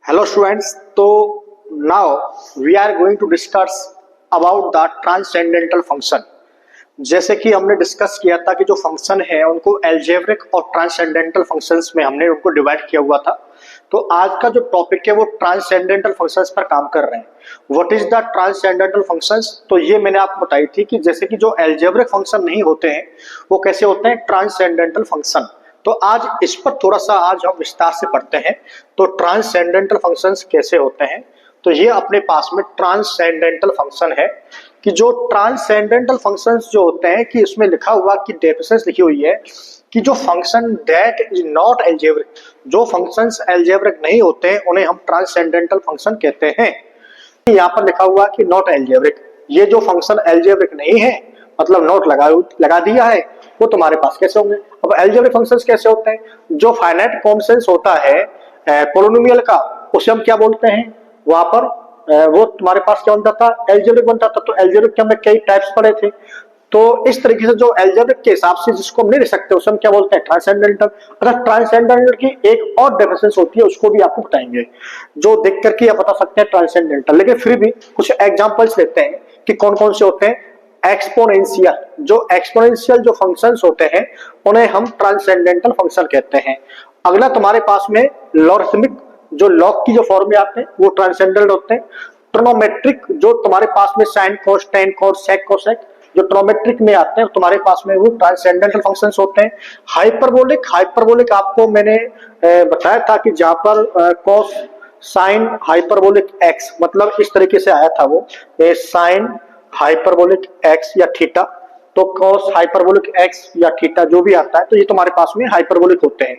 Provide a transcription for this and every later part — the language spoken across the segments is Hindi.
Hello students, so now we are going to discuss about the transcendental function। जैसे कि हमने डिस्कस किया था कि जो फंक्शन है उनको एल्जेब्रिक और ट्रांससेंडेंटल फंक्शंस में हमने उनको डिवाइड किया हुआ था। तो आज का जो टॉपिक है वो ट्रांससेंडेंटल फंक्शंस पर काम कर रहे हैं। What is the transcendental functions? तो ये मैंने आपको बताई थी कि जैसे कि जो एल्जेब्रिक फंक्शन नहीं होते हैं वो कैसे होते हैं, ट्रांससेंडेंटल फंक्शन। तो आज इस पर थोड़ा सा आज हम विस्तार से पढ़ते हैं। तो ट्रांससेंडेंटल फंक्शंस कैसे होते हैं, तो ये अपने पास में ट्रांससेंडेंटल फंक्शन है कि जो ट्रांससेंडेंटल फंक्शंस जो होते हैं कि इसमें लिखा हुआ कि डेफिनेशन लिखी हुई है कि जो function that is not algebraic, जो फंक्शंस एल्जेब्रिक नहीं होते हैं उन्हें हम ट्रांससेंडेंटल फंक्शन कहते हैं। यहाँ पर लिखा हुआ कि नॉट एल्जेब्रिक, ये जो फंक्शन एल्जेब्रिक नहीं है मतलब नोट लगा दिया है, वो तुम्हारे पास कैसे होंगे। अब एल्जेब्रिक फंक्शंस कैसे होते हैं? जो फाइनाइट कॉन्स्टेंट होता है पोलिनोमियल का, उसे हम क्या बोलते हैं, वहां पर वो तुम्हारे पास क्या बनता था, एल्जेब्रिक बनता था। तो एल्जेब्रिक के हमने कई टाइप्स पढ़े थे। तो इस तरीके से जो एल्जेब्रिक के हिसाब से जिसको हम नहीं लिख सकते उसे हम क्या बोलते हैं, ट्रांससेंडेंटल। अगर ट्रांससेंडेंटल की एक और डेफिनेशन होती है उसको भी आपको बताएंगे, जो देख करके आप बता सकते हैं ट्रांससेंडेंटल। लेकिन फिर भी कुछ एग्जांपल्स लेते हैं कि कौन कौन से होते हैं। एक्सपोनेंशियल, जो एक्सपोनेंशियल जो फंक्शंस होते हैं उन्हें हम ट्रांससेंडेंटल फंक्शन कहते हैं। अगला तुम्हारे पास में लॉगरिथमिक, जो लॉग की जो फॉर्म में आते हैं वो ट्रांससेंडेंटल होते हैं। ट्रिग्नोमेट्रिक, जो तुम्हारे पास में साइन कोस टेन कोस सेक कोसेक जो ट्रिग्नोमेट्रिक में आते हैं तुम्हारे पास में वो ट्रांससेंडेंटल फंक्शंस होते हैं। हाइपरबोलिक, हाइपरबोलिक आपको मैंने बताया था कि जहां पर कोस साइन हाइपरबोलिक एक्स, मतलब इस तरीके से आया था वो साइन हाइपरबोलिक एक्स या थीटा, तो कॉस हाइपरबोलिक एक्स या थीटा जो भी आता है तो ये तुम्हारे पास में हाइपरबोलिक होते हैं।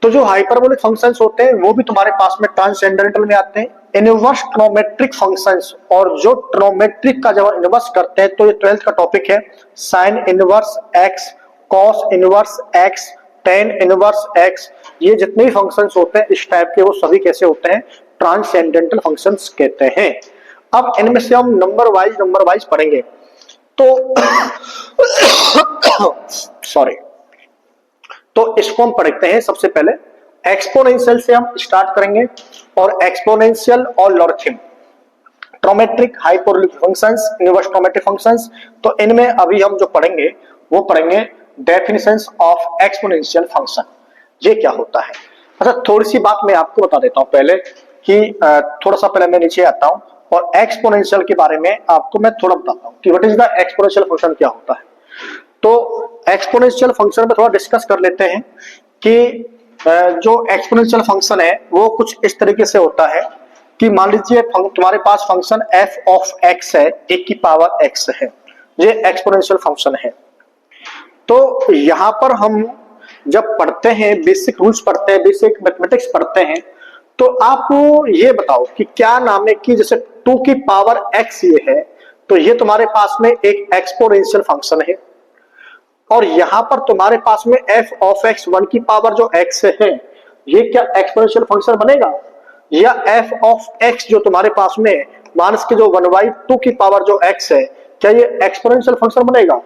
तो जो हाइपरबोलिक फंक्शंस होते हैं वो भी तुम्हारे पास में ट्रांससेंडेंटल में आते हैं। इनवर्स ट्रिग्नोमेट्रिक फंक्शंस, और जो ट्रिग्नोमेट्रिक का जब इनवर्स करते हैं तो ये 12th का टॉपिक है। Sine inverse x, cos inverse x, tan inverse x, ये जितने भी फंक्शंस होते हैं इस टाइप के वो सभी कैसे होते हैं, ट्रांससेंडेंटल फंक्शंस कहते हैं। अब इनमें से हम नंबर वाइज पढ़ेंगे। तो सॉरी, तो इसको हम पढ़ते हैं। सबसे पहले एक्सपोनेंशियल से हम स्टार्ट करेंगे, और एक्सपोनेंशियल और logarithm, trigonometric, hyperbolic functions, inverse trigonometric functions. तो इनमें अभी हम जो पढ़ेंगे वो पढ़ेंगे डेफिनेशंस ऑफ एक्सपोनेंशियल फंक्शन, ये क्या होता है। अच्छा, थोड़ी सी बात मैं आपको बता देता हूं पहले कि थोड़ा सा पहले मैं नीचे आता हूं और एक्सपोनेंशियल के बारे में आपको मैं थोड़ा बताता हूं कि what is the exponential function, क्या होता है। तो एक्सपोनेंशियल फंक्शन में थोड़ा डिस्कस कर लेते हैं कि जो एक्सपोनेंशियल फंक्शन है वो कुछ इस तरीके से होता है कि मान लीजिए तुम्हारे पास फंक्शन f ऑफ x है, एक की पावर x है, ये एक्सपोनेंशियल फंक्शन है। तो यहां पर हम जब पढ़ते हैं, बेसिक रूल्स पढ़ते हैं, बेसिक मैथमेटिक्स पढ़ते हैं, तो आपको ये बताओ कि क्या नाम है कि जैसे 2 की पावर x ये है तो ये तुम्हारे पास में एक एक्सपोनेंशियल फंक्शन है, और यहां पर तुम्हारे पास में f ऑफ x 1 की पावर जो x है ये क्या एक्सपोनेंशियल फंक्शन बनेगा, या f ऑफ x जो तुम्हारे पास में माइनस के जो 1/2 की पावर जो x है क्या ये एक्सपोनेंशियल फंक्शन बनेगा।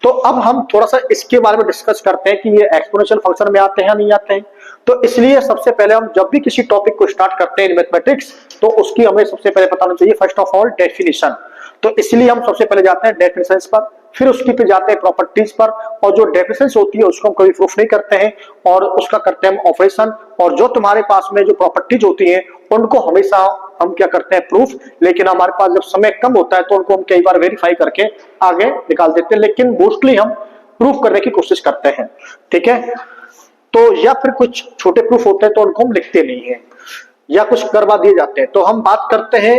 तो अब हम थोड़ा सा इसके बारे में डिस्कस करते हैं कि ये एक्सपोनेंशियल फंक्शन में आते हैं या नहीं आते हैं। तो इसलिए सबसे पहले हम जब भी किसी टॉपिक को स्टार्ट करते हैं इन मैथमेटिक्स तो उसकी हमें सबसे पहले पता होना चाहिए फर्स्ट ऑफ ऑल डेफिनेशन। तो इसलिए हम सबसे पहले जाते हैं डेफिनेशंस पर, फिर उसकी पे जाते हैं प्रॉपर्टीज पर, और जो डेफिनेशंस होती है उसको हम कभी प्रूफ नहीं करते हैं और उसका करते हैं हम ऑपरेशन, और जो तुम्हारे पास में जो प्रॉपर्टीज होती हैं उनको हमेशा हम क्या करते हैं, प्रूफ। लेकिन हमारे पास जब समय कम होता है तो उनको हम कई बार वेरीफाई करके आगे निकाल देते हैं, लेकिन मोस्टली हम प्रूफ करने की कोशिश करते हैं, ठीक है। तो या फिर कुछ छोटे प्रूफ होते हैं तो उनको हम लिखते नहीं है या कुछ करवा दिए जाते हैं। तो हम बात करते हैं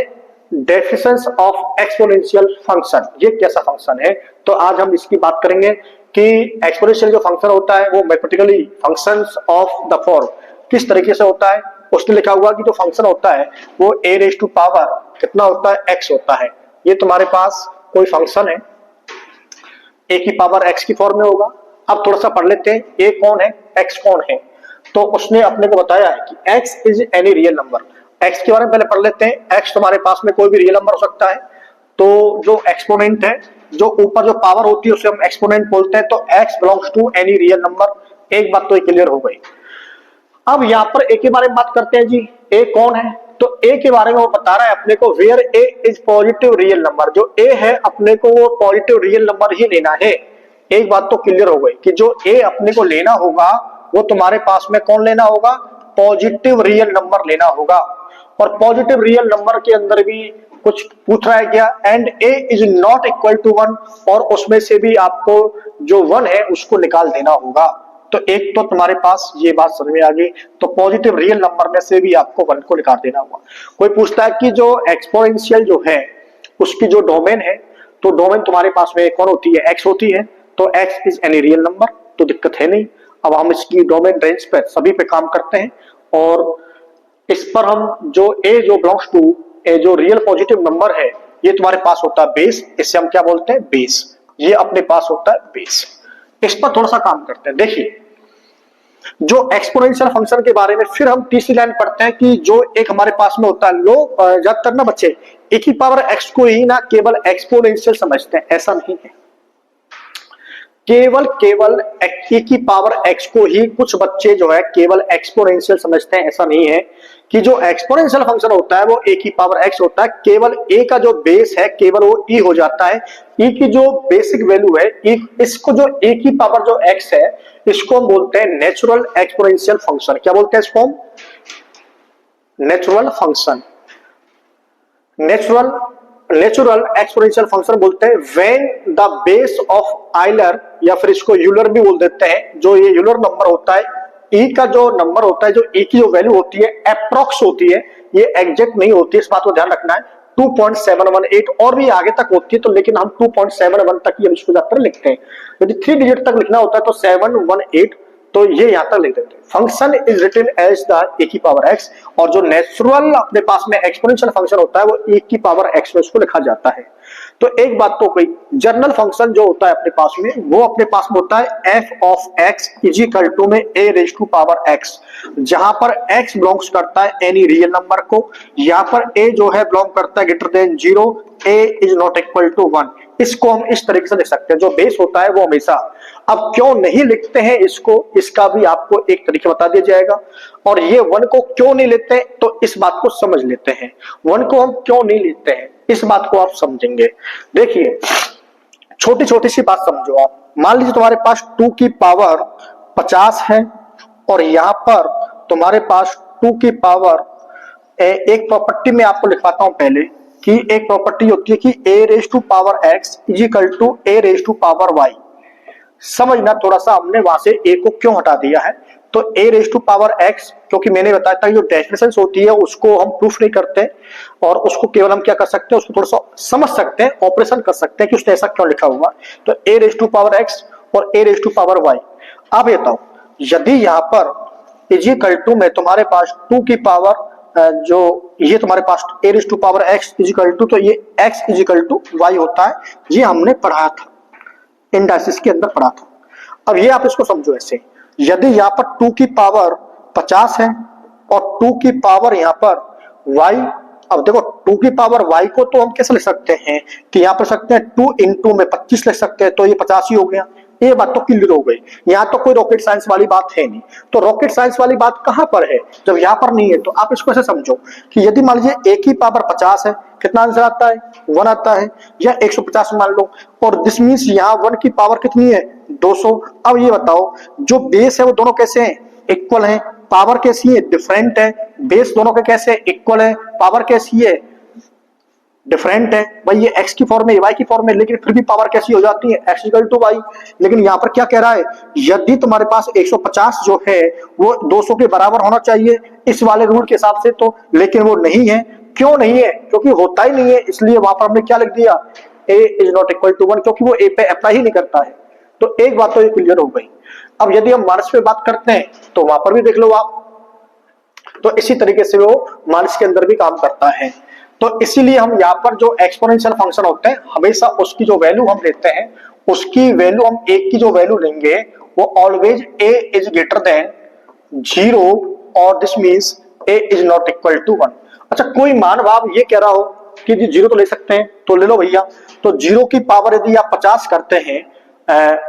डेफिनेशंस ऑफ एक्सपोनेंशियल फंक्शन, ये कैसा फंक्शन है। तो आज हम इसकी बात करेंगे कि एक्सपोनेंशियल जो फंक्शन होता है वो mathematically functions of the form किस तरीके से होता है। उसमें लिखा हुआ कि जो फंक्शन होता है वो a रेज़ टू पावर कितना होता है, x होता है। ये तुम्हारे पास कोई फंक्शन है, a की पावर x की फॉर्म में होगा। अब थोड़ा सा पढ़ लेते हैं, a कौन है, x कौन है। तो उसने अपने को बताया है कि x is any real number. x के बारे में पहले पढ़ लेते हैं। x तुम्हारे पास में कोई भी रियल नंबर हो सकता है। तो जो एक्सपोनेंट है, जो ऊपर जो पावर होती है उसे हम एक्सपोनेंट बोलते हैं। तो x belongs to any real number. एक बात तो क्लियर हो गई। अब यहाँ पर ए के बारे में बात करते हैं जी। ए कौन है? तो ए के बारे में वो बता रहा है अपने को where a is positive real number. जो ए है अपने को वो पॉजिटिव रियल नंबर ही लेना है। एक बात तो क्लियर हो गई कि जो ए अपने को लेना होगा वो तुम्हारे पास में कौन लेना होगा? पॉजिटिव रियल नंबर लेना होगा। और पॉजिटिव रियल नंबर के अंदर भी कुछ पूछ रहा है क्या? And a is not equal to 1, और उसमें से भी आपको जो 1 है उसको निकाल देना होगा। तो एक तो तुम्हारे पास ये बात समझ में आ गई। तो पॉजिटिव रियल नंबर में से भी आपको 1 को निकाल देना होगा। कोई पूछता है कि जो एक्सपोनेंशियल जो है उसकी जो डोमेन है, तो डोमेन तुम्हारे पास में कौन होती है? x होती है। तो x is any real number, तो दिक्कत है नहीं। अब हम इसकी डोमेन रेंज पे सभी पे काम करते हैं और इस पर हम जो a जो बिलोंग्स टू ए जो रियल पॉजिटिव नंबर है ये तुम्हारे पास होता है बेस। इससे हम क्या बोलते हैं? बेस। ये अपने पास होता है बेस। इस पर थोड़ा सा काम करते हैं। देखिए जो एक्सपोनेंशियल फंक्शन के बारे में फिर हम तीसरी लाइन पढ़ते हैं कि जो एक हमारे पास में होता है, लोग ज्यादातर ना बच्चे ए की पावर एक्स को ही ना केवल एक्सपोनेंशियल समझते हैं। ऐसा नहीं है। केवल ए की पावर एक्स को ही कुछ बच्चे जो है केवल एक्सपोनेंशियल समझते हैं। ऐसा नहीं है कि जो एक्सपोनेंशियल फंक्शन होता है वो ए की पावर एक्स होता है। केवल ए का जो बेस है केवल वो ई हो जाता है। ई की जो बेसिक वैल्यू है, इसको जो ए की पावर जो एक्स है इसको हम बोलते हैं नेचुरल एक्सपोनेंशियल फंक्शन। क्या बोलते हैं इसको? Natural function, natural exponential function बोलते हैं। When the base of Euler, या फिर इसको यूलर भी बोल देते हैं। जो ये यूलर नंबर होता है, ई का जो नंबर होता है, जो ई की जो वैल्यू होती है अप्रोक्स होती है, ये एग्जैक्ट नहीं होती है। इस बात को ध्यान रखना है। 2.718 और भी आगे तक होती है, तो लेकिन हम 2.71 तक ही हम इसको ज्यादातर लिखते हैं। यदि 3 डिजिट तक लिखना होता है तो 718, तो ये यहां तक लिख देते हैं। Function is written as the a की पावर एक्स, और जो नेचुरल अपने पास में एक्सपोनेंशियल फंक्शन होता है वो ए की पावर एक्स में उसको लिखा जाता है। तो एक बात तो कोई जनरल फंक्शन जो होता है अपने पास में, वो अपने पास में होता है f of x is equal to में a raise to power x, जहां पर एक्स बिलोंग्स करता है एनी रियल नंबर को। यहां पर ए जो है बिलोंग करता है greater than 0, a is not equal to 1। इसको हम इस तरीके से लिख सकते हैं। जो बेस होता है वो हमेशा, अब क्यों नहीं लिखते हैं इसको, इसका भी आपको एक तरीका बता दिया जाएगा। और ये 1 को क्यों नहीं लेते हैं तो इस बात को समझ लेते हैं। 1 को हम क्यों नहीं लेते हैं इस बात को आप समझेंगे। देखिए छोटी छोटी सी बात समझो आप। मान लीजिए तुम्हारे पास 2 की पावर 50 है और यहां पर तुम्हारे पास 2 की पावर एक प्रॉपर्टी में आपको लिखवाता हूं पहले, कि एक प्रॉपर्टी होती है कि a raise to power x is equal to a raise to power y. समझना थोड़ा सा, हमने वहां से ए को क्यों हटा दिया है। तो ए रेज टू पावर एक्स, क्योंकि मैंने बताया था जो डेफिनेशन होती है उसको हम प्रूफ नहीं करते और उसको केवल हम क्या कर सकते हैं, उसको थोड़ा सा समझ सकते हैं, ऑपरेशन कर सकते हैं कि उसने ऐसा क्यों लिखा हुआ। तो ए रेज टू पावर एक्स और ए रेज टू पावर वाई। अब ये बताओ, यदि यहाँ पर इज इक्वल टू में तुम्हारे पास 2 की पावर जो ये तुम्हारे पास a raise to power x is equal to, तो ये x is equal to y होता है। ये हमने पढ़ा था, इंडाइसिस के अंदर पढ़ा था। अब ये आप इसको समझो ऐसे, यदि यहाँ पर 2 की पावर 50 है और 2 की पावर यहाँ पर y, अब देखो 2 की पावर y को तो हम कैसे लिख सकते हैं कि यहाँ पर सकते हैं 2 इंटू में 25 लिख सकते हैं, तो ये 50 ही हो गया। ये बात तो क्लियर हो गई। यहाँ तो कोई रॉकेट साइंस वाली बात है नहीं। तो रॉकेट साइंस वाली बात कहां पर है जब यहाँ पर नहीं है। तो आप इसको ऐसे समझो कि यदि मान लीजिए a की पावर 50 है, कितना आंसर आता है? 1 आता है, या 150 मान लो, और दिस मींस यहाँ 1 की पावर कितनी है? 200। अब ये बताओ जो बेस है वो दोनों कैसे हैं? इक्वल हैं। पावर कैसी है? डिफरेंट है। बेस दोनों के कैसे इक्वल है, पावर कैसी है? डिफरेंट है। भाई ये x की फॉर्म में, y की फॉर्म में, लेकिन फिर भी पावर कैसी हो जाती है? x equal to y। लेकिन यहाँ पर क्या कह रहा है, यदि तुम्हारे पास 150 जो है वो 200 के बराबर होना चाहिए इस वाले रूल के हिसाब से, तो लेकिन वो नहीं है। क्यों नहीं है? क्योंकि होता ही नहीं है, इसलिए वहां पर हमने क्या लिख दिया? a is not equal to 1, क्योंकि वो a पे अप्लाई ही नहीं करता है। तो एक बात तो ये क्लियर हो गई। अब यदि हम माइनस पे बात करते हैं तो वहां पर भी देख लो आप, तो इसी तरीके से वो माइनस के अंदर भी काम करता है। तो इसीलिए हम यहाँ पर जो एक्सपोनेंशियल फंक्शन होते हैं हमेशा उसकी जो वैल्यू हम लेते हैं, उसकी वैल्यू हम एक की जो वैल्यू लेंगे वो always a is greater than 0 और this means a is not equal to 1। अच्छा कोई मान भाव ये कह रहा हो कि जी 0 तो ले सकते हैं, तो ले लो भैया। तो 0 की पावर यदि आप 50 करते हैं,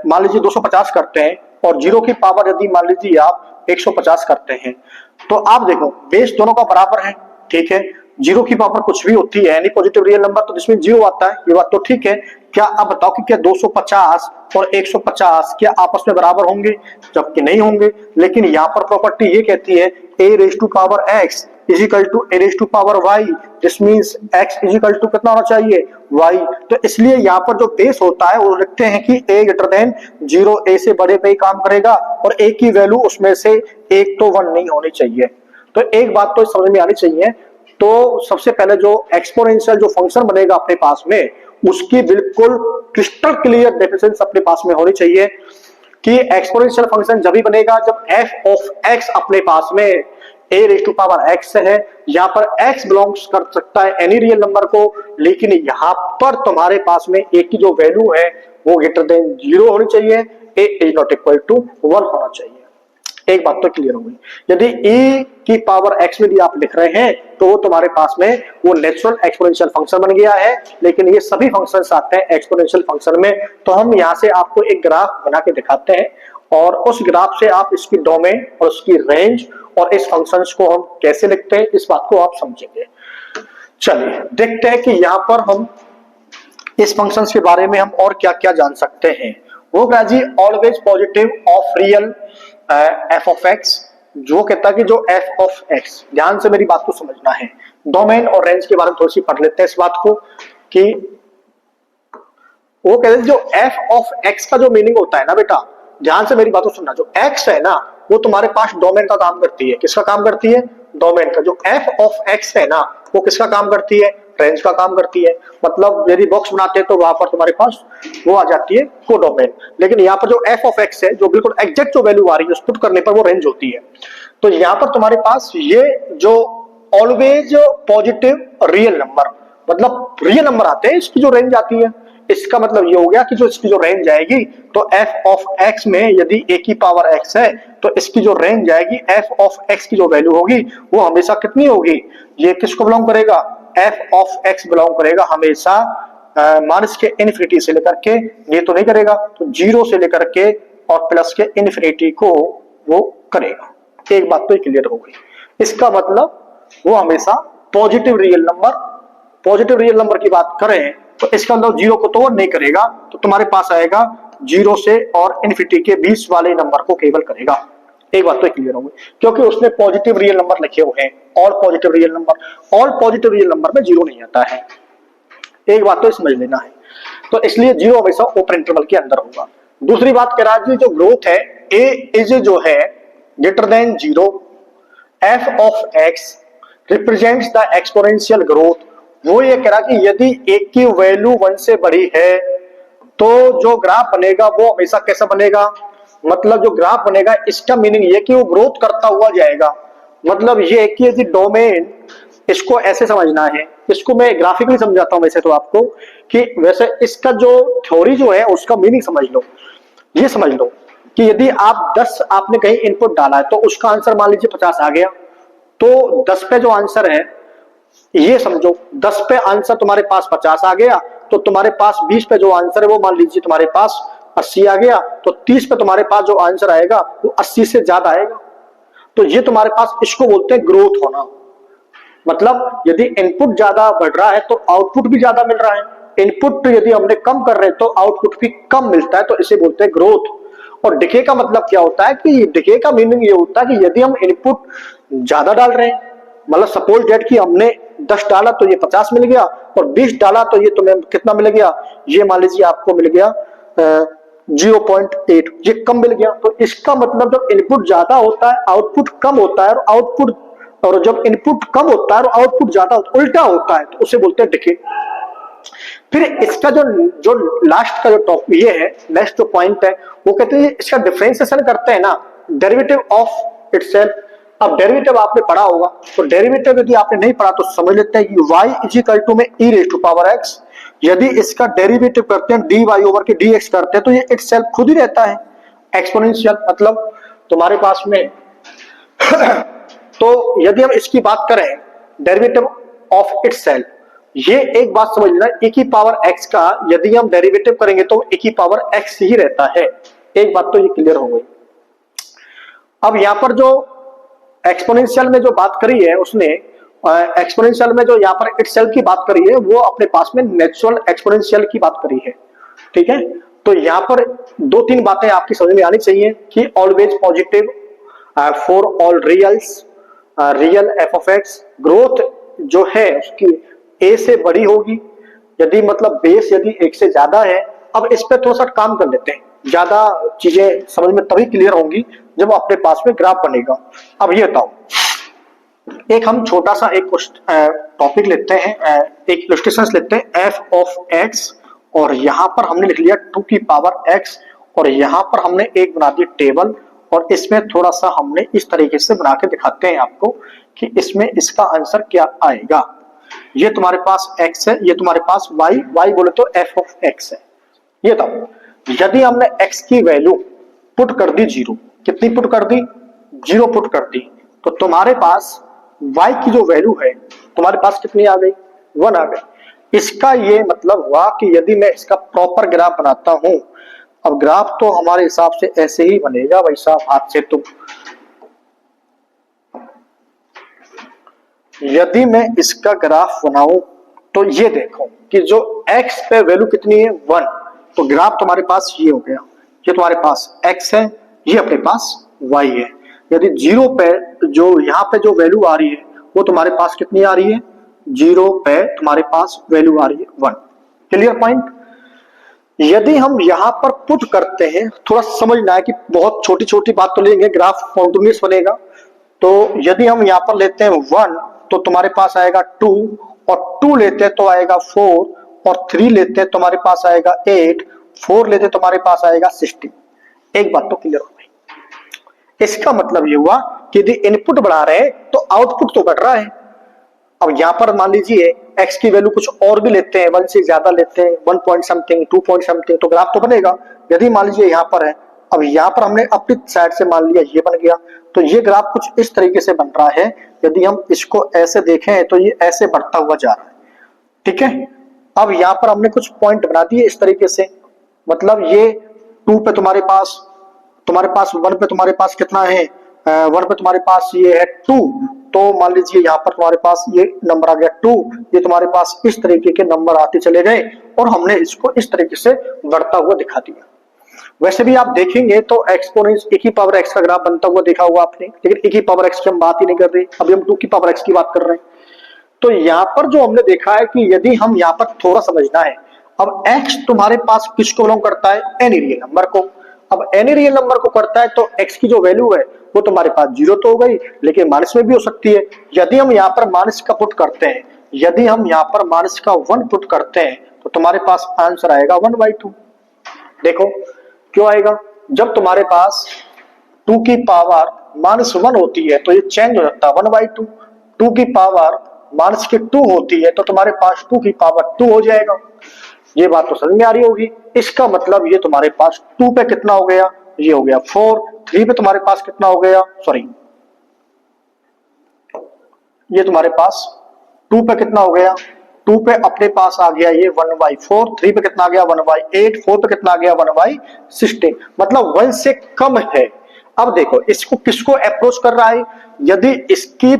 मान लीजिए 250 करते हैं और 0 की पावर यदि मान लीजिए आप 150 करते हैं तो आप देखो बेस दोनों का बराबर है, ठीक है। 0 की पावर कुछ भी होती है यानी पॉजिटिव रियल नंबर, तो जिसमें 0 आता है, ये बात तो ठीक है। क्या आप बताओ कि क्या 250 और 150 क्या आपस में बराबर होंगे? जबकि नहीं होंगे। लेकिन यहाँ पर प्रॉपर्टी ये कहती है a raise to power x is equal to a raise to power y, this means x is equal to कितना होना चाहिए? y। तो इसलिए यहाँ पर जो बेस होता है वो लिखते हैं कि a ग्रेटर देन 0, a से बड़े पे ही काम करेगा और a की वैल्यू उसमें से एक तो 1 नहीं होनी चाहिए। तो एक बात तो समझ में आनी चाहिए। तो सबसे पहले जो एक्सपोनेंशियल जो फंक्शन बनेगा अपने पास में, उसकी बिल्कुल क्रिस्टल क्लियर डेफिनेशन अपने पास में होनी चाहिए कि एक्सपोनेंशियल फंक्शन जब भी बनेगा जब f ऑफ x अपने पास में a raise to power x है। यहाँ पर x बिलोंग्स कर सकता है एनी रियल नंबर को, लेकिन यहाँ पर तुम्हारे पास में a की जो वैल्यू है वो ग्रेटर देन 0 होनी चाहिए, a is not equal to 1 होना चाहिए। एक बात तो क्लियर हो गई। यदि e की पावर x में भी आप लिख रहे हैं तो वो तुम्हारे पास में वो नेचुरल एक्सपोनेंशियल फंक्शन बन गया है, लेकिन ये सभी फंक्शंस आते हैं एक्सपोनेंशियल फंक्शन में। तो हम यहाँ से आपको एक ग्राफ बना के दिखाते हैं और उस ग्राफ से आप इसकी डोमेन और उसकी रेंज और इस फंक्शंस को हम कैसे लिखते हैं इस बात को आप समझेंगे। चलिए देखते हैं कि यहाँ पर हम इस फंक्शंस के बारे में हम और क्या क्या जान सकते हैं। वो क्या जी, always positive of real f of x, जो कहता है कि जो एफ ऑफ एक्स, ध्यान से मेरी बात को समझना है। डोमेन और रेंज के बारे में थोड़ी सी पढ़ लेते हैं इस बात को कि वो कहते हैं जो एफ ऑफ एक्स का जो मीनिंग होता है ना बेटा, ध्यान से मेरी बात को सुनना। जो एक्स है ना वो तुम्हारे पास डोमेन का काम करती है। किसका काम करती है? डोमेन का। जो एफ ऑफ एक्स है ना वो किसका काम करती है? रेंज का काम करती है। मतलब यदि बॉक्स बनाते हैं तो वहां पर तुम्हारे पास वो आ जाती है कोडोमेन। लेकिन यहाँ पर जो एफ ऑफ एक्स है जो बिल्कुल एग्जैक्ट जो वैल्यू आ रही है उस पुट करने पर वो रेंज होती है। तो यहाँ पर तुम्हारे पास ये जो ऑलवेज पॉजिटिव रियल नंबर, मतलब रियल नंबर आते हैं, इसकी जो रेंज आती है, इसका मतलब ये हो गया कि जो इसकी जो रेंज आएगी तो एफ ऑफ एक्स में यदि ए की पावर एक्स है तो इसकी जो रेंज आएगी एफ ऑफ एक्स की जो वैल्यू होगी वो हमेशा कितनी होगी? ये किसको बिलोंग करेगा? एफ ऑफ एक्स बिलोंग करेगा हमेशा माइनस के इनफिनिटी से लेकर के, ये तो नहीं करेगा, तो 0 से लेकर के और प्लस के इनफिनिटी को वो करेगा। एक बात तो क्लियर हो गई। इसका मतलब वो हमेशा पॉजिटिव रियल नंबर की बात करें तो इसका मतलब 0 को तो वो नहीं करेगा, तो तुम्हारे पास आएगा 0 से और इनफिनिटी के 20 वाले नंबर को केवल करेगा। एक बात तो क्लियर हो गई, क्योंकि उसने पॉजिटिव रियल नंबर लिखे हुए हैं, ऑल पॉजिटिव रियल नंबर में 0 नहीं आता है। एक बात तो समझ लेना है। तो इसलिए 0 हमेशा ओपन इंटरवल के अंदर होगा। दूसरी बात कह रहा है जो ग्रोथ है a इज जो है greater than 0, F of x represents the exponential growth. वो ये कह रहा कि यदि एक की वैल्यू 1 से बड़ी है तो जो ग्राफ बनेगा वो हमेशा कैसा बनेगा? मतलब जो ग्राफ बनेगा इसका मीनिंग ये कि वो ग्रोथ करता हुआ जाएगा। मतलब ये कि यदि डोमेन, इसको ऐसे समझना है, इसको मैं ग्राफिकली समझाता हूं वैसे तो आपको, कि वैसे इसका जो थ्योरी जो है उसका मीनिंग समझ लो। ये समझ लो कि यदि आप 10 आपने कहीं इनपुट डाला है तो उसका आंसर मान लीजिए 50 आ गया, तो 10 पे जो आंसर है, ये समझो 10 पे आंसर तुम्हारे पास 50 आ गया, तो तुम्हारे पास 20 पे जो आंसर है वो मान लीजिए तुम्हारे पास 80 आ गया, तो 30 पे तुम्हारे पास जो आंसर आएगा वो 80 से ज्यादा आएगा। तो ये तुम्हारे पास, इसको बोलते हैं ग्रोथ होना। मतलब यदि इनपुट ज्यादा बढ़ रहा है तो आउटपुट भी ज्यादा मिल रहा है, इनपुट यदि हमने कम कर रहे हैं तो आउटपुट भी कम मिलता है, तो इसे बोलते हैं ग्रोथ। और डिके का मतलब क्या होता है कि डिके का मीनिंग ये होता है कि यदि हम इनपुट ज्यादा डाल रहे हैं, मतलब सपोज डेट कि हमने 10 डाला तो ये 50 मिल गया और 20 डाला तो ये तुम्हें कितना मिल गया? ये मान लीजिए आपको मिल गया 0.8, ये कम मिल गया। तो इसका मतलब जब इनपुट ज्यादा होता है आउटपुट कम होता है, और जब इनपुट कम होता है और आउटपुट ज्यादा होता है, उल्टा होता है, तो उसे बोलते हैं डिके। फिर इसका जो लास्ट का जो टॉप ये है, नेक्स्ट जो पॉइंट है, वो कहते हैं इसका डिफरेंशिएशन करते हैं ना, डेरिवेटिव ऑफ इटसेल्फ। अब डेरिवेटिव आपने पढ़ा होगा, तो डेरिवेटिव यदि आपने नहीं पढ़ा तो समझ लेते हैं कि y इज इक्वल टू में e raise to power x, यदि इसका डेरिवेटिव करते हैं dy ओवर के dx करते हैं तो ये इटसेल्फ खुद ही रहता है एक्सपोनेंशियल। मतलब तुम्हारे पास में तो यदि हम इसकी बात करें डेरिवेटिव ऑफ इटसेल्फ, ये एक बात समझ लेना, e की पावर x का यदि हम डेरिवेटिव करेंगे तो e की पावर x ही रहता है। एक बात तो ये क्लियर हो गई। अब यहां पर जो एक्सपोनेंशियल में जो बात करी है उसने, एक्सपोनेंशियल में जो यहाँ पर इटसेल्फ की बात करी है वो अपने पास में नेचुरल एक्सपोनेंशियल की बात करी है, ठीक है। तो यहाँ पर दो तीन बातें आपकी समझ में आनी चाहिए कि always positive for all reals, real f of x, growth जो है उसकी ए से बड़ी होगी यदि मतलब बेस यदि एक से ज्यादा है। अब इस पे थोड़ा सा काम कर लेते हैं, ज्यादा चीजें समझ में तभी क्लियर होंगी जब अपने पास में ग्राफ बनेगा। अब ये बताओ, एक हम छोटा सा एक टॉपिक लेते हैं, एक इलस्ट्रेशन लेते हैं एफ ऑफ एक्स, और यहां पर हमने लिख लिया 2 की पावर एक्स, और यहां पर हमने एक बना दी टेबल, और इसमें थोड़ा सा हमने इस तरीके से बना के दिखाते हैं आपको कि इसमें इसका आंसर क्या आएगा। ये तुम्हारे पास x है, ये तुम्हारे पास y बोले तो f ऑफ x है। ये बताओ यदि हमने x की वैल्यू पुट कर दी 0, कितनी पुट कर दी? 0 पुट कर दी, तो तुम्हारे पास y की जो वैल्यू है तुम्हारे पास कितनी आ गई? 1 आ गई। इसका ये मतलब हुआ कि यदि मैं इसका प्रॉपर ग्राफ बनाता हूं, अब ग्राफ तो हमारे हिसाब से ऐसे ही बनेगा भाई साहब, हाथ से तुम, यदि मैं इसका ग्राफ बनाऊं तो ये देखो कि जो x पे वैल्यू कितनी है 1, तो ग्राफ तुम्हारे पास ये हो गया, ये तुम्हारे पास x है, ये अपने पास y है। यदि 0 पे जो यहाँ पे जो वैल्यू आ रही है वो तुम्हारे पास कितनी आ रही है? 0 पे तुम्हारे पास वैल्यू आ रही है 1। Clear point? यदि हम यहां पर पुट करते हैं, थोड़ा समझना है कि बहुत छोटी छोटी बात तो लेंगे, ग्राफ कॉन्टिन्यूअस बनेगा। तो यदि हम यहां पर लेते हैं 1 तो तुम्हारे पास आएगा 2, और 2 लेते हैं तो आएगा 4, और 3 लेते हैं तुम्हारे पास आएगा 8, 4 लेते तुम्हारे पास आएगा 16। एक बात तो क्लियर हो गई। इसका मतलब ये हुआ कि यदि इनपुट बढ़ा रहे हैं तो आउटपुट तो बढ़ रहा है। अब यहां पर मान लीजिए x की वैल्यू कुछ और भी लेते हैं, 1 से ज्यादा लेते हैं, 1 पॉइंट समथिंग, 2 पॉइंट समथिंग, तो ग्राफ तो बनेगा। यदि मान लीजिए यहां पर है, अब यहां पर हमने अपनी साइड से मान लिया ये बन गया, तो ये ग्राफ कुछ इस तरीके से बन रहा है। यदि हम इसको ऐसे देखें तो ये ऐसे बढ़ता हुआ जा रहा है, ठीक है। अब यहां पर हमने कुछ पॉइंट बना दिए इस तरीके से, मतलब ये 2 पे तुम्हारे पास 1 पे तुम्हारे पास कितना है? 1 पे तुम्हारे पास ये है 2, तो मान लीजिए यहाँ पर तुम्हारे पास ये नंबर आ गया 2, ये तुम्हारे पास इस तरीके के नंबर आते चले गए, और हमने इसको इस तरीके से बढ़ता हुआ दिखा दिया। वैसे भी आप देखेंगे तो एक्सपोनेंस e की पावर x का ग्राफ बनता हुआ देखा होगा आपने, लेकिन e की पावर x की हम बात ही नहीं कर रहे, अभी हम 2 की पावर x की बात कर रहे हैं। तो यहाँ पर जो हमने देखा है कि यदि हम यहाँ पर थोड़ा समझना है, अब x तुम्हारे पास किसको बिलोंग करता है? एनी रियल नंबर को। अब एनी रियल नंबर को करता है तो x की जो वैल्यू है वो तुम्हारे पास 0 तो हो गई, लेकिन माइनस में भी हो सकती है। यदि हम यहाँ पर माइनस का पुट करते हैं, यदि हम यहाँ पर माइनस का 1 पुट करते हैं तो तुम्हारे पास आंसर आएगा 1/2। देखो क्यों आएगा? जब तुम्हारे पास 2 की पावर -1 होती है तो ये चेंज हो जाता है 1/2। 2 की पावर -2 होती है तो तुम्हारे पास 2 की पावर 2 हो जाएगा। ये बात तो समझ में आ रही होगी। इसका मतलब ये तुम्हारे पास 2 पे कितना हो गया? ये हो गया 4। 3 पे तुम्हारे पास कितना हो गया? सॉरी, ये तुम्हारे पास 2 पे कितना हो गया? 2 पे अपने पास आ गया ये 1/4। 3 पे कितना आ गया? 1/8। 4 पे कितना आ गया? 1/16। मतलब 1 से कम है। अब देखो इसको किसको अप्रोच कर रहा है? यदि इसकी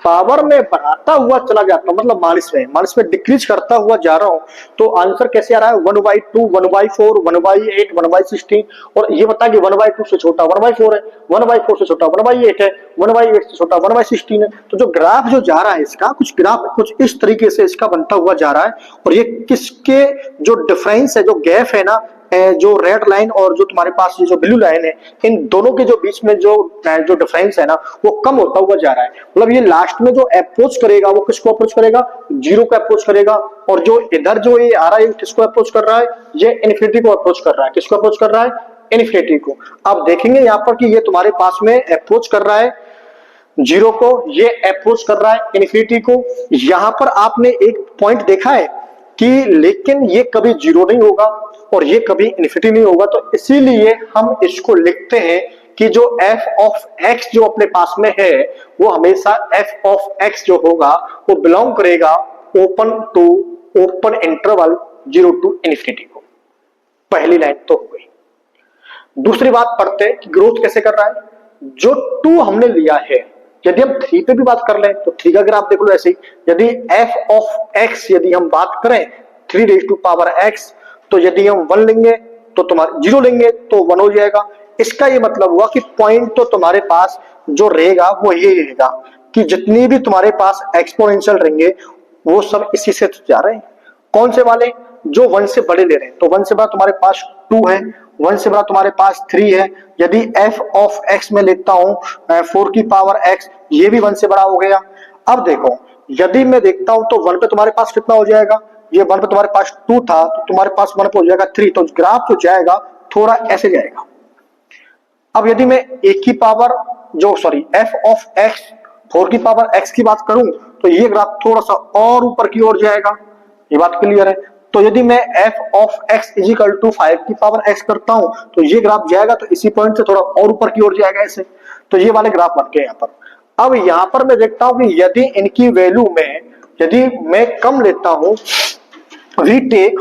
पावर में बढ़ाता हुआ चला जाता, मतलब माइनस में डिक्रीज करता हुआ जा रहा हूं, तो आंसर कैसे आ रहा है? 1/2, 1/4, 1/8, 1/16। और ये बता कि 1/2 से छोटा 1/4 है, 1/4 से छोटा 1/8 है, 1/8 से छोटा 1/16 है। तो जो ग्राफ जो जा रहा है इसका, कुछ ग्राफ कुछ इस तरीके से इसका बनता हुआ जा रहा है। और ये किसके जो डिफरेंस है, जो गैप है ना, जो रेड लाइन और जो तुम्हारे पास ये जो ब्लू लाइन है, इन दोनों के जो बीच में जो डिफरेंस है ना, वो कम होता हुआ जा रहा है। मतलब ये लास्ट में जो अप्रोच करेगा वो किसको अप्रोच करेगा? 0 को अप्रोच करेगा। और जो इधर जो ये आ रहा है किसको अप्रोच कर रहा है? ये इन्फिनिटी को अप्रोच कर रहा है। किसको अप्रोच कर रहा है? इन्फिनिटी को। आप देखेंगे यहाँ पर कि ये तुम्हारे पास में अप्रोच कर रहा है 0 को, ये अप्रोच कर रहा है इन्फिनिटी को। यहां पर आपने एक पॉइंट देखा है कि लेकिन ये कभी 0 नहीं होगा और ये कभी इन्फिनिटी नहीं होगा। तो इसीलिए हम इसको लिखते हैं कि जो f ऑफ x जो अपने पास में है वो हमेशा f ऑफ x जो होगा वो बिलोंग करेगा ओपन इंटरवल 0 to इन्फिनिटी को। पहली लाइन तो हो गई। दूसरी बात पढ़ते हैं कि ग्रोथ कैसे कर रहा है। जो 2 हमने लिया है, यदि हम 3 पे भी बात कर लें तो 3 का ग्राफ देख लो ऐसे ही। यदि f ऑफ x यदि हम बात करें 3 रेज टू पावर x, तो यदि हम 1 लेंगे तो तुम्हारे 0 लेंगे तो 1 हो जाएगा। इसका ये मतलब हुआ कि पॉइंट तो तुम्हारे पास जो रहेगा वो ये रहेगा कि जितनी भी तुम्हारे पास एक्सपोनेंशियल रहेंगे वो सब इसी से जा रहे हैं। कौन से वाले? जो 1 से बड़े ले रहे हैं। तो 1 से बड़ा तुम्हारे पास 2 है, 1 से बड़ा तुम्हारे पास 3 है। यदि f ऑफ x में लेता हूं 4 की पावर x, ये भी 1 से बड़ा हो गया। अब देखो यदि मैं देखता हूं तो 1 पे तुम्हारे पास कितना हो जाएगा, ये 1 पे तुम्हारे पास 2 था तो तुम्हारे पास 1 पे हो जाएगा 3। तो ग्राफ जो जाएगा थोड़ा ऐसे जाएगा। अब यदि मैं एक की पावर जो सॉरी f ऑफ x 4 की पावर x की बात करूं तो ये ग्राफ थोड़ा सा और ऊपर की ओर जाएगा। ये बात क्लियर है। तो यदि मैं f of x is equal to 5 की पावर x करता हूं तो ये ग्राफ जाएगा तो इसी पॉइंट से थोड़ा और ऊपर की ओर जाएगा ऐसे। तो ये वाले ग्राफ बन गए यहाँ पर। अब यहाँ पर मैं देखता हूं कि यदि इनकी वैल्यू में यदि मैं कम लेता हूं, वी टेक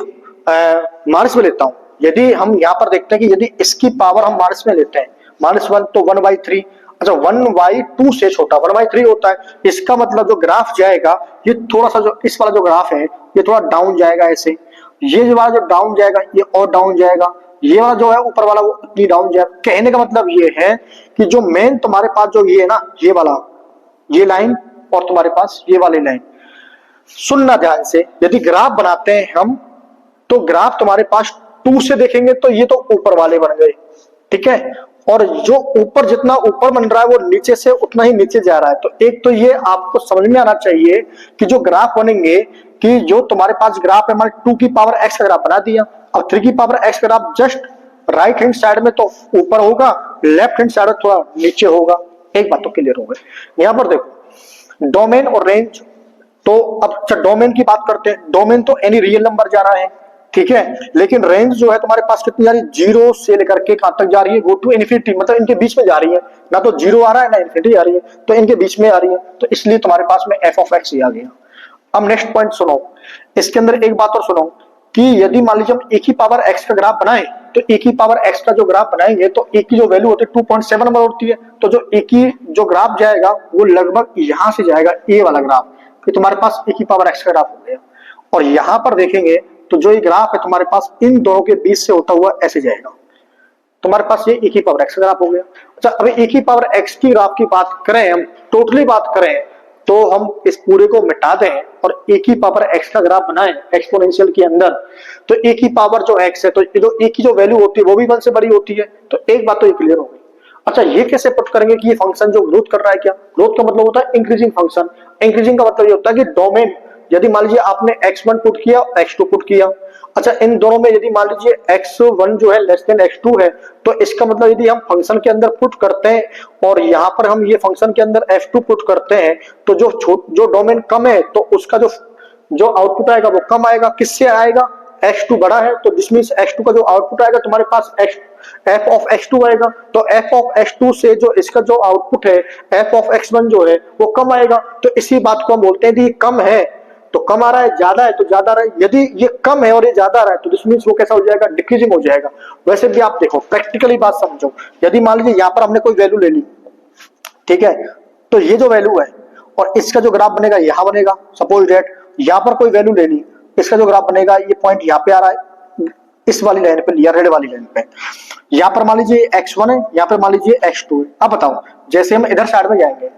माइनस में लेता हूं, यदि हम यहाँ पर देखते हैं कि यदि इसकी पावर हम माइनस में लेते हैं -1 तो 1/3, अच्छा 1/2 से छोटा 1/3 होता है। इसका मतलब जो ग्राफ जाएगा ये थोड़ा सा जो इस वाला जो ग्राफ है ये थोड़ा डाउन जाएगा ऐसे। ये जो वाला जो डाउन जाएगा ये और डाउन जाएगा। ये वाला जो है ऊपर वाला वो इतनी डाउन जाएगा। कहने का मतलब ये है कि जो मेन तुम्हारे पास जो ये है ना, ये वाला ये लाइन और तुम्हारे पास ये वाली लाइन, सुनना ध्यान से, यदि ग्राफ बनाते हैं हम तो ग्राफ तुम्हारे पास 2 से देखेंगे तो ये तो ऊपर वाले बन गए, ठीक है। और जो ऊपर जितना ऊपर बन रहा है वो नीचे से उतना ही नीचे जा रहा है। तो एक तो ये आपको समझ में आना चाहिए कि जो ग्राफ बनेंगे कि जो तुम्हारे पास ग्राफ है, हमारे 2 की पावर x का ग्राफ बना दिया, अब 3 की पावर x का graph just right hand side में तो ऊपर होगा, लेफ्ट हैंड साइड में थोड़ा नीचे होगा। एक बात तो क्लियर हो गई। यहाँ पर देखो डोमेन और रेंज, तो अब डोमेन की बात करते हैं। डोमेन तो एनी रियल नंबर जा रहा है, ठीक है, लेकिन रेंज जो है तुम्हारे पास कितनी जा रही है, 0 से लेकर के कहां तक जा रही है, गो टू इन्फिनिटी, मतलब इनके बीच में जा रही है। ना तो 0 आ रहा है ना इन्फिनिटी आ रही है, तो इनके बीच में आ रही है। तो इसलिए तुम्हारे पास में f ऑफ x आ गया। अब नेक्स्ट पॉइंट सुनो, इसके अंदर एक बात और सुनो कि यदि मान लीजिए हम एक ही पावर x का ग्राफ बनाए तो एक ही पावर x का जो ग्राफ बनाएंगे तो एक की जो वैल्यू होती है 2.7 नंबर होती है। तो जो एक ही जो ग्राफ जाएगा वो लगभग यहां से जाएगा, ये वाला ग्राफ, कि तुम्हारे पास एक ही पावर x का ग्राफ हो गया। और यहां पर देखेंगे तो जो ये ग्राफ है तुम्हारे पास इन दोनों के बीच से होता हुआ ऐसे जाएगा। तुम्हारे पास ये एक ही पावर x का ग्राफ हो गया। अच्छा अभी एक ही पावर x की ग्राफ की बात करें, हम टोटली बात करें तो हम इस पूरे को मिटा दें और एक ही पावर x का ग्राफ बनाएं एक्सपोनेंशियल के अंदर, तो एक ही पावर जो x है तो एक ही जो वैल्यू होती है वो भी 1 से बड़ी होती है। तो एक बात तो ये क्लियर हो गई। अच्छा ये कैसे पुट करेंगे कि ये फंक्शन जो ग्रोथ कर रहा है, क्या ग्रोथ का मतलब होता है इंक्रीजिंग फंक्शन। इंक्रीजिंग का मतलब ये होता है कि डोमेन, यदि मान लीजिए आपने x1 पुट किया x2 पुट किया, अच्छा इन दोनों में यदि मान लीजिए x1 जो है लेस देन x2 है, तो इसका मतलब यदि हम फंक्शन के अंदर पुट करते हैं और यहाँ पर हम ये फंक्शन के अंदर f2 पुट करते हैं तो जो डोमेन कम है तो उसका जो आउटपुट आएगा वो कम आएगा। किससे आएगा, x2 बड़ा है तो दिस मींस x2 का जो आउटपुट आएगा तुम्हारे पास f ऑफ x2 आएगा। तो f ऑफ x2 से जो इसका जो आउटपुट है f ऑफ x1 जो है वो कम आएगा। तो इसी बात को हम बोलते हैं कि कम है तो कम आ रहा है, ज्यादा है तो ज्यादा आ रहा है। यदि ये कम है और ये ज्यादा आ रहा है तो दिस मींस वो कैसा हो जाएगा, डिक्रीजिंग हो जाएगा। वैसे भी आप देखो प्रैक्टिकली बात समझो, यदि मान लीजिए यहाँ पर हमने कोई वैल्यू ले ली, ठीक है, तो ये जो वैल्यू है और इसका जो ग्राफ बनेगा यहाँ बनेगा, सपोज डेट यहाँ पर कोई वैल्यू ले ली, इसका जो ग्राफ बनेगा ये पॉइंट यहाँ पे आ रहा है, इस वाली लाइन पे लिया, रेड वाली लाइन पे। यहाँ पर मान लीजिए x1 है, यहाँ पर मान लीजिए x2 है। अब बताओ जैसे हम इधर साइड में जाएंगे,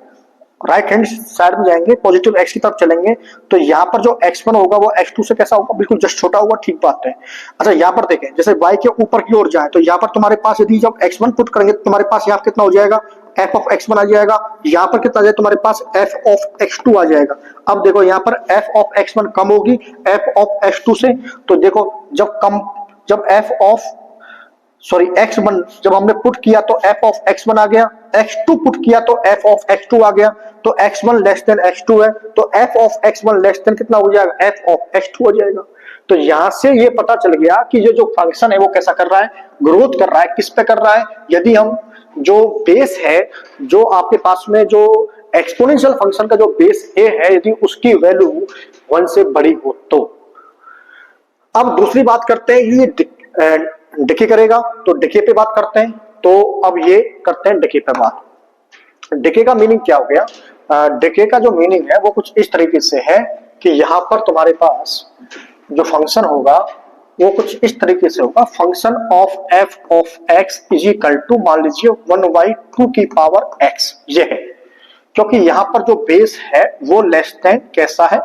राइट हैंड साइड में जाएंगे, पॉजिटिव x की तरफ चलेंगे, तो यहाँ पर जो x1 होगा वो x2 से कैसा होगा, बिल्कुल जस्ट छोटा होगा, ठीक बात है। अच्छा यहाँ पर देखें जैसे y के ऊपर की ओर जाए तो यहाँ पर तुम्हारे पास यदि जब x1 पुट करेंगे तो तुम्हारे पास यहाँ कितना हो जाएगा, f ऑफ x1 आ जाएगा। यहाँ पर कितना आ जाएगा तुम्हारे पास f ऑफ x2 आ जाएगा। अब देखो यहाँ पर f ऑफ x1 कम होगी f ऑफ x2 से, तो देखो जब f ऑफ x1 जब हमने पुट किया तो f ऑफ x1 आ गया, x2 पुट किया तो f ऑफ x2 आ गया, तो x1 लेस देन x2 है तो f of x1 less than कितना हो जाएगा, f ऑफ x2 हो जाएगा। तो यहां से ये पता चल गया कि ये जो फंक्शन है वो कैसा कर रहा है, ग्रोथ कर रहा है। किस पे कर रहा है, यदि हम जो बेस है, जो आपके पास में जो एक्सपोनेंशियल फंक्शन का जो बेस a है, यदि उसकी वैल्यू 1 से बड़ी हो तो। अब दूसरी बात करते हैं, ये डिके करेगा तो डिके पे बात करते हैं। तो अब ये करते हैं डिके पे बात। डिके का मीनिंग क्या हो गया? डिके का जो मीनिंग है वो कुछ इस तरीके से है कि यहाँ पर तुम्हारे पास जो फंक्शन होगा वो कुछ इस तरीके से होगा, function of f of x is equal to, मान लीजिए 1/2 की पावर एक्स, ये है। क्योंकि यहाँ पर जो बेस है वो लेस देन कैसा है,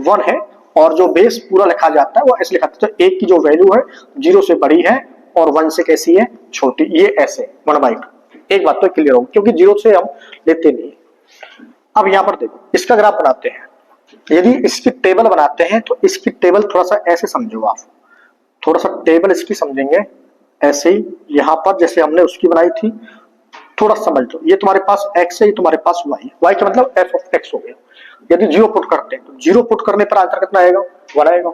1 है, और जो बेस पूरा लिखा जाता है वो ऐसे लिखा जाता है, तो एक की जो वैल्यू है 0 से बड़ी है और 1 से कैसी है, छोटी, ये ऐसे 1/2। एक बात तो क्लियर होगी, क्योंकि 0 से हम लेते नहीं। अब यहाँ पर देखो, इसका ग्राफ बनाते हैं। यदि इसकी टेबल बनाते हैं तो इसकी टेबल थोड़ा सा ऐसे समझो आप, थोड़ा सा टेबल इसकी समझेंगे ऐसे ही, यहाँ पर जैसे हमने उसकी बनाई थी, थोड़ा समझ लो। ये तुम्हारे पास x है, ये तुम्हारे पास y है, y का मतलब f ऑफ x हो गया। यदि 0 पुट करते हैं तो 0 पुट करने पर आंसर कितना आएगा, 1 आएगा।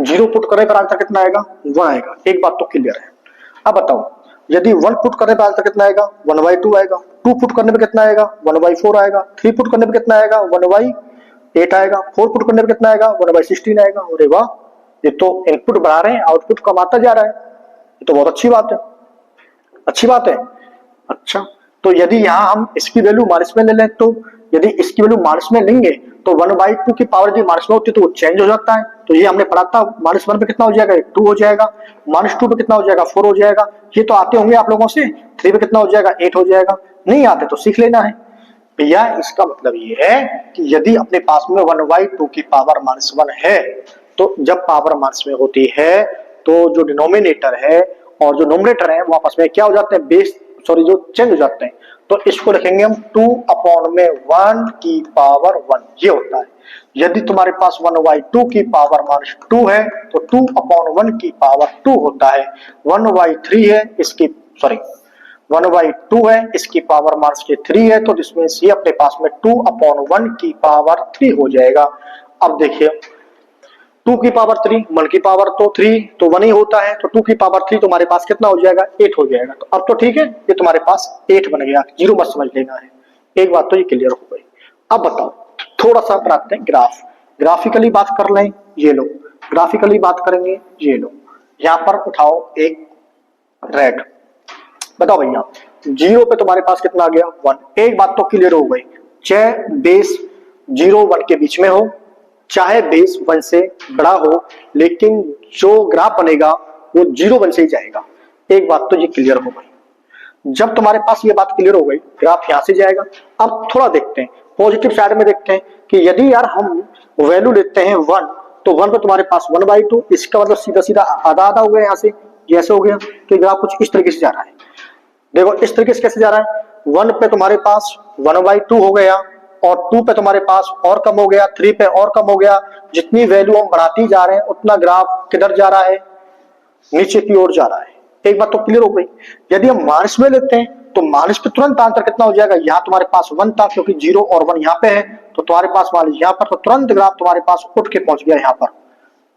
0 पुट करने पर आंसर कितना आएगा, 1 आएगा। एक बात तो क्लियर है। अब बताओ, यदि 1 पुट करने पर आंसर कितना आएगा, 1/2 आएगा। 2 पुट करने पर कितना आएगा, 1/4 आएगा। 3 पुट करने पर कितना आएगा, 1/8 आएगा। 4 पुट करने पर कितना आएगा, 1/16 आएगा। अरे वाह, ये तो इनपुट बढ़ा रहे हैं, आउटपुट कम आता जा रहा है, ये तो बहुत अच्छी बात है, अच्छी बात है। अच्छा, तो यदि यहाँ हम इसकी वैल्यू माइनस में ले लें, तो यदि इसकी वैल्यू माइनस में लेंगे तो 1/2 की पावर यदि माइनस में होती है तो वो चेंज हो जाता है। तो ये हमने पढ़ा था, -1 पे कितना हो जाएगा, 2 हो जाएगा। -2 पे कितना हो जाएगा, 4 हो जाएगा। ये तो आते होंगे आप लोगों से। 3 पे कितना हो जाएगा, 8 हो जाएगा। नहीं आते तो सीख लेना है भैया। इसका मतलब ये है कि यदि अपने पास में 1/2 की पावर -1 है, तो जब पावर माइनस में होती है तो जो डिनोमिनेटर है और जो नोमिनेटर है वो आपस में क्या हो जाते हैं, बेस सॉरी जो चेंज हो जाते हैं। तो इसको लिखेंगे हम 2/1 की पावर 1, ये होता है। यदि तुम्हारे पास 1/2 की पावर -2 है तो 2/1 की पावर 2 होता है। 1/3 है इसकी, सॉरी 1/2 है, इसकी पावर -3 है, तो जिसमें ये अपने पास में 2/1 की पावर 3 हो जाएगा। अब देखिए 2 की पावर 3, 1 की पावर तो 3 तो 1 ही होता है, तो 2 की पावर 3 तुम्हारे पास कितना हो जाएगा, 8 हो जाएगा। तो अब तो ठीक है, ये तुम्हारे पास 8 बन गया, 0 मत समझ लेना है। एक बात तो ये क्लियर हो गई। अब बताओ, थोड़ा सा बनाते हैं ग्राफ, ग्राफिकली बात कर लें, ये लो, ग्राफिकली बात करेंगे, ये लो। यहां पर उठाओ एक रेड, बताओ भैया 0 पे तुम्हारे पास कितना आ गया, 1। एक बात तो क्लियर हो गई, चाहे बेस 0 1 के बीच में हो, चाहे बेस 1 से बड़ा हो, लेकिन जो ग्राफ बनेगा वो 0 1 से ही जाएगा। एक बात तो ये क्लियर हो गई। जब तुम्हारे पास ये बात क्लियर हो गई, ग्राफ यहां से जाएगा। अब थोड़ा देखते हैं पॉजिटिव साइड में, देखते हैं कि यदि यार हम वैल्यू लेते हैं 1, तो 1 पे तुम्हारे पास 1/2, इसका मतलब सीधा सीधा आधा आधा हो गया, यहां से जैसे हो गया। तो ग्राफ कुछ इस तरीके से जा रहा है। देखो इस तरीके से कैसे जा रहा है, 1 पे तुम्हारे पास 1/2 हो गया, और 2 पे तुम्हारे पास और कम हो गया, 3 पे और कम हो गया। जितनी वैल्यू हम बढ़ाती जा रहे हैं उतना ग्राफ किधर जा रहा है, नीचे की ओर जा रहा है। एक बात तो क्लियर हो गई। यदि हम माइनस में लेते हैं तो माइनस पे तुरंत आंसर कितना हो जाएगा, यहाँ तुम्हारे पास 1 था, क्योंकि 0 और 1 यहाँ पे है, तो तुम्हारे पास मान लीजिए यहाँ पर, तो तुरंत ग्राफ तुम्हारे पास उठ के पहुंच गया यहाँ पर।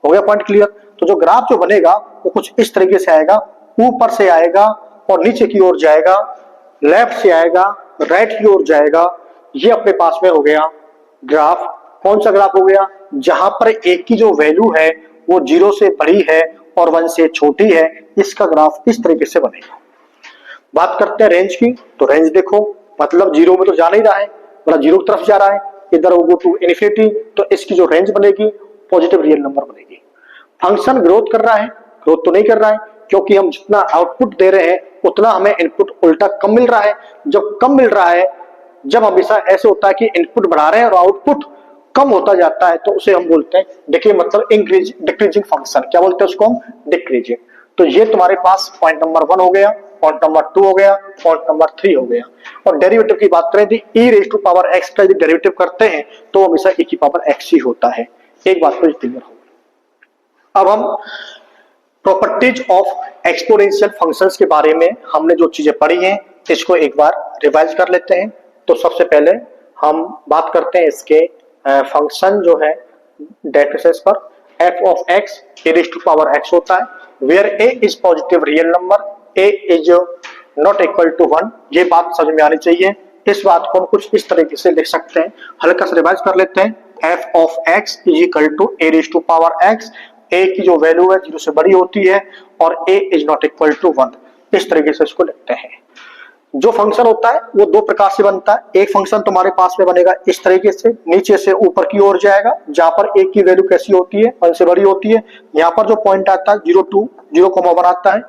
हो गया पॉइंट क्लियर। तो जो ग्राफ जो बनेगा वो कुछ इस तरीके से आएगा, ऊपर से आएगा और नीचे की ओर जाएगा, लेफ्ट से आएगा राइट की ओर जाएगा। ये अपने पास में हो गया ग्राफ। कौन सा ग्राफ हो गया, जहां पर एक की जो वैल्यू है वो 0 से बड़ी है और 1 से छोटी है। इसका ग्राफ इस तरीके से बनेगा। बात करते हैं रेंज की, तो रेंज देखो, मतलब 0 में तो जा नहीं रहा है, मतलब 0 की तरफ जा रहा है, इधर वो गो टू इन्फिनिटी, तो इसकी जो रेंज बनेगी पॉजिटिव रियल नंबर बनेगी। फंक्शन ग्रोथ कर रहा है, ग्रोथ तो नहीं कर रहा है, क्योंकि हम जितना आउटपुट दे रहे हैं उतना हमें इनपुट उल्टा कम मिल रहा है। जब कम मिल रहा है, जब हमेशा ऐसे होता है कि इनपुट बढ़ा रहे हैं और आउटपुट कम होता जाता है, तो उसे हम बोलते हैं डिके, मतलब डिक्रीजिंग फंक्शन। क्या बोलते हैं उसको हम, डिक्रीजिंग। तो ये तुम्हारे पास पॉइंट नंबर 1 हो गया, पॉइंट नंबर 2 हो गया, पॉइंट नंबर 3 हो गया। और डेरिवेटिव की बात करें तो e raise to power x का यदि डेरिवेटिव करते हैं तो हमेशा e की पावर x ही होता है। एक बात तो क्लियर हो गई। अब हम प्रॉपर्टीज ऑफ एक्सपोनेंशियल फंक्शंस के बारे में हमने जो चीजें पढ़ी हैं इसको एक बार रिवाइज कर लेते हैं। तो सबसे पहले हम बात करते हैं इसके फंक्शन जो है डेटासेट पर, f of x e raise to power x होता है, where a is positive real number, a is not equal to 1। ये बात समझ में आनी चाहिए। इस बात को हम कुछ इस तरीके से लिख सकते हैं, हल्का सा रिवाइज कर लेते हैं। f of x is equal to a raise to power x, a की जो वैल्यू है 0 से बड़ी होती है और a is not equal to 1। इस तरीके से इसको लिखते हैं। जो फंक्शन होता है वो दो प्रकार से बनता है। एक फंक्शन तुम्हारे पास में बनेगा इस तरीके से, नीचे से ऊपर की ओर जाएगा, जहां पर एक की वैल्यू कैसी होती है, 1 से बड़ी होती है। यहाँ पर जो पॉइंट आता है 0 2 0,1 आता है।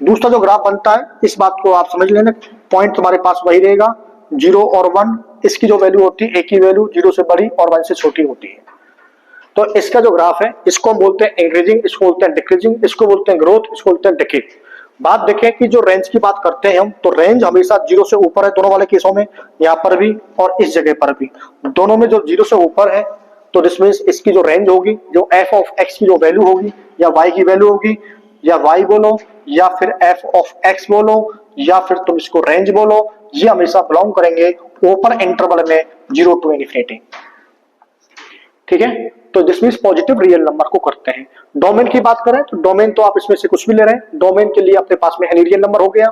दूसरा जो ग्राफ बनता है, इस बात को आप समझ लेना, पॉइंट तुम्हारे पास वही रहेगा 0 और 1, इसकी जो वैल्यू होती है, एक की वैल्यू 0 से बड़ी और 1 से छोटी होती है। तो इसका जो ग्राफ है, इसको हम बोलते हैं इंक्रीजिंग, इसको बोलते हैं डिक्रीजिंग, इसको बोलते हैं ग्रोथ, इसको बोलते हैं डिके। बात देखें कि जो रेंज की बात करते हैं हम, तो रेंज हमेशा 0 से ऊपर है दोनों वाले केसों में, यहाँ पर भी और इस जगह पर भी। दोनों में जो 0 से ऊपर है, तो दिस मींस इसकी जो रेंज होगी, जो एफ ऑफ एक्स की जो वैल्यू होगी या वाई की वैल्यू होगी, या वाई बोलो या फिर एफ ऑफ एक्स बोलो या फिर तुम इसको रेंज बोलो, ये हमेशा बिलोंग करेंगे ओपन इंटरवल में 0 टू इन्फिनिटी। ठीक है, तो this means positive real number को करते हैं। डोमेन की बात करें तो डोमेन तो आप इसमें से कुछ भी ले रहे हैं, डोमेन के लिए अपने पास में रियल नंबर हो गया।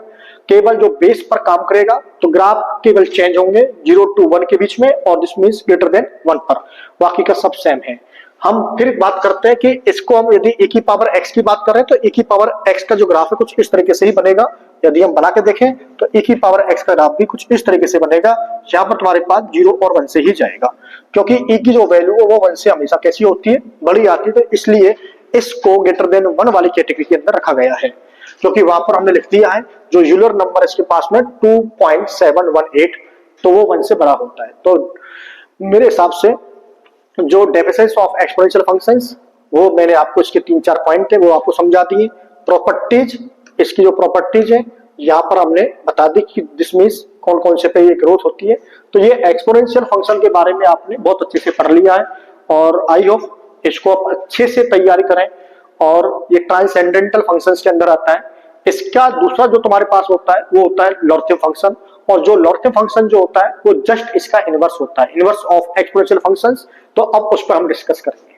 केवल जो बेस पर काम करेगा तो ग्राफ केवल चेंज होंगे 0 टू 1 के बीच में, और दिस मींस ग्रेटर देन 1 पर, बाकी का सब सेम है। हम फिर बात करते हैं कि इसको हम यदि e की पावर x की बात कर रहे हैं, तो e की पावर x का जो ग्राफ है कुछ इस तरीके से ही बनेगा। यदि हम बना के देखें तो e की पावर x का ग्राफ भी कुछ इस तरीके से बनेगा, यहाँ पर तुम्हारे पास 0 और 1 से ही जाएगा, क्योंकि e की जो वैल्यू है वो 1 से हमेशा कैसी होती है, बड़ी आती है। तो इसलिए इसको ग्रेटर देन 1 वाली कैटेगरी के अंदर रखा गया है, क्योंकि वहां पर हमने लिख दिया है जो यूलर नंबर इसके पास में 2.718, तो वो 1 से बड़ा होता है। तो मेरे हिसाब से जो डेफिनेशन ऑफ एक्सपोनेंशियल फंक्शंस, वो मैंने आपको इसके 3-4 पॉइंट थे वो आपको समझा दिए। प्रॉपर्टीज, इसकी जो प्रॉपर्टीज है यहाँ पर हमने बता दी कि दिस मींस कौन कौन से पे ये ग्रोथ होती है। तो ये एक्सपोनेंशियल फंक्शन के बारे में आपने बहुत अच्छे से पढ़ लिया है, और आई होप इसको आप अच्छे से तैयारी करें। और ये ट्रांसेंडेंटल फंक्शंस के अंदर आता है। इसका दूसरा जो तुम्हारे पास होता है वो होता है लॉगरिथम फंक्शन, और जो लॉगरिथम फंक्शन जो होता है वो जस्ट इसका इनवर्स होता है, इनवर्स ऑफ एक्सपोनेंशियल फंक्शंस। तो अब उस पर हम डिस्कस करेंगे।